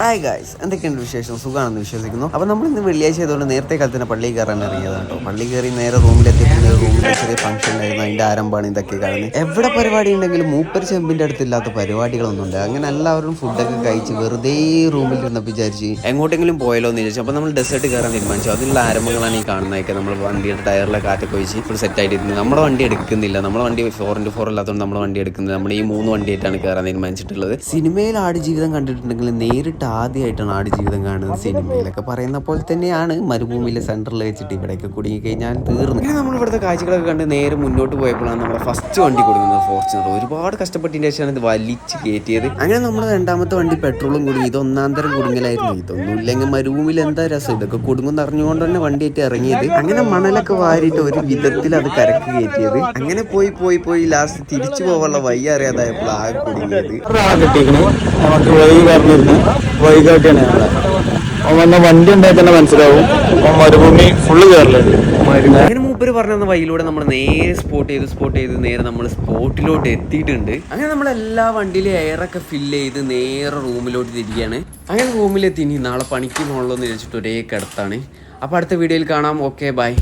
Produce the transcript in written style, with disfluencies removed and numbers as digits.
Hi guys, എന്തൊക്കെയുണ്ട് വിശേഷം? സുഖമാണെന്ന് വിശ്വസിക്കുന്നു. അപ്പോൾ നമ്മൾ ഇന്ന് വെള്ളിയാഴ്ച ആയതുകൊണ്ട് നേരത്തെ കാലത്ത് തന്നെ പള്ളിയിൽ കയറാൻ ഇറങ്ങിയതാണ് കേട്ടോ. പള്ളി കയറി നേരെ റൂമിലെത്തിയിട്ട് റൂമിൽ ചെറിയ ഫംഗ്ഷൻ ഉണ്ടായിരുന്നു, അതിൻ്റെ ആരംഭമാണ് ഇതൊക്കെ കാണുന്നത്. എവിടെ പരിപാടി ഉണ്ടെങ്കിലും മൂപ്പർ ചെമ്പിൻ്റെ അടുത്തില്ലാത്ത പരിപാടികളൊന്നും ഉണ്ട്. അങ്ങനെ എല്ലാവരും ഫുഡൊക്കെ കഴിച്ച് വെറുതെ റൂമിൽ ഇരുന്നപ്പോൾ വിചാരിച്ച് എങ്ങോട്ടെങ്കിലും പോയാലോ എന്ന് വിചാരിച്ചു. അപ്പോൾ നമ്മൾ ഡെസേർട്ട് കയറാൻ തീരുമാനിച്ചു. അതിനുള്ള ആരംഭങ്ങളാണ് ഈ കാണുന്നതൊക്കെ. നമ്മൾ വണ്ടിയുടെ ടയറിലെ കാറ്റൊക്കെ ഒഴിച്ച് ഫുൾ സെറ്റായിട്ട് ഇരുന്നത്. നമ്മുടെ വണ്ടി എടുക്കുന്നില്ല, നമ്മുടെ വണ്ടി 4x4 അല്ലാത്തതുകൊണ്ട് നമ്മുടെ വണ്ടി എടുക്കുന്നത്. നമ്മൾ ഈ 3 വണ്ടിയായിട്ടാണ് കയറാൻ തീരുമാനിച്ചിട്ടുള്ളത്. സിനിമയിൽ ആടുജീവിതം കണ്ടിട്ടുണ്ടെങ്കിൽ നേരിട്ട് ആദ്യമായിട്ടാണ് ആടുജീവിതം കാണുന്നത്. സിനിമയിലൊക്കെ പറയുന്ന പോലെ തന്നെയാണ് മരുഭൂമിയിലെ സെന്ററിൽ വെച്ചിട്ട് ഇവിടെയൊക്കെ കുടുങ്ങി കഴിഞ്ഞാൽ തീർന്നു. അങ്ങനെ നമ്മൾ ഇവിടുത്തെ കാഴ്ചകളൊക്കെ കണ്ട് നേരെ മുന്നോട്ട് പോയപ്പോഴാണ് നമ്മുടെ ഫസ്റ്റ് വണ്ടി കൊടുക്കുന്നത്, ഫോർച്യൂണർ. ഒരുപാട് കഷ്ടപ്പെട്ടതിന് ശേഷമാണ് ഇത് വലിച്ച് കയറ്റിയത്. അങ്ങനെ നമ്മൾ രണ്ടാമത്തെ വണ്ടി പെട്രോളും കുടുങ്ങി. ഇത് ഒന്നാം തരം കുടുങ്ങലായിരുന്നു. ഇതൊന്നും ഇല്ലെങ്കിൽ മരുഭൂമിയിൽ എന്താ രസം, ഇതൊക്കെ കുടുങ്ങും അറിഞ്ഞുകൊണ്ട് തന്നെ വണ്ടിയായിട്ട് ഇറങ്ങിയത്. അങ്ങനെ മണലൊക്കെ വാരിയിട്ട് ഒരു വിധത്തിൽ അത് കരക്ക് കയറ്റിയത്. അങ്ങനെ പോയി ലാസ്റ്റ് തിരിച്ചു പോകാനുള്ള വയ്യ അറിയാതായപ്പോൾ ആകെ കുടുങ്ങിയത്. വൈകാട്ടിയാണ് വന്ന വണ്ടി ഉണ്ടായി തന്നെ മനസ്സിലാവും മരുഭൂമി ഫുള്ള് കയറലുണ്ട്. അങ്ങനെ മൂപ്പര് പറഞ്ഞ വഴിയിലൂടെ നമ്മൾ നേരെ സ്പോട്ട് ചെയ്ത് നേരെ നമ്മൾ സ്പോട്ടിലോട്ട് എത്തിയിട്ടുണ്ട്. അങ്ങനെ നമ്മൾ എല്ലാ വണ്ടിയിലും എയറൊക്കെ ഫില്ല് ചെയ്ത് നേരെ റൂമിലോട്ട് തിരിക്കുകയാണ്. അങ്ങനെ റൂമിലെത്തി. ഇനി നാളെ പണിക്ക് പോകണല്ലോ എന്ന് വെച്ചിട്ട് ഒരേ കിടത്താണ്. അപ്പോൾ അടുത്ത വീഡിയോയിൽ കാണാം. Okay, by.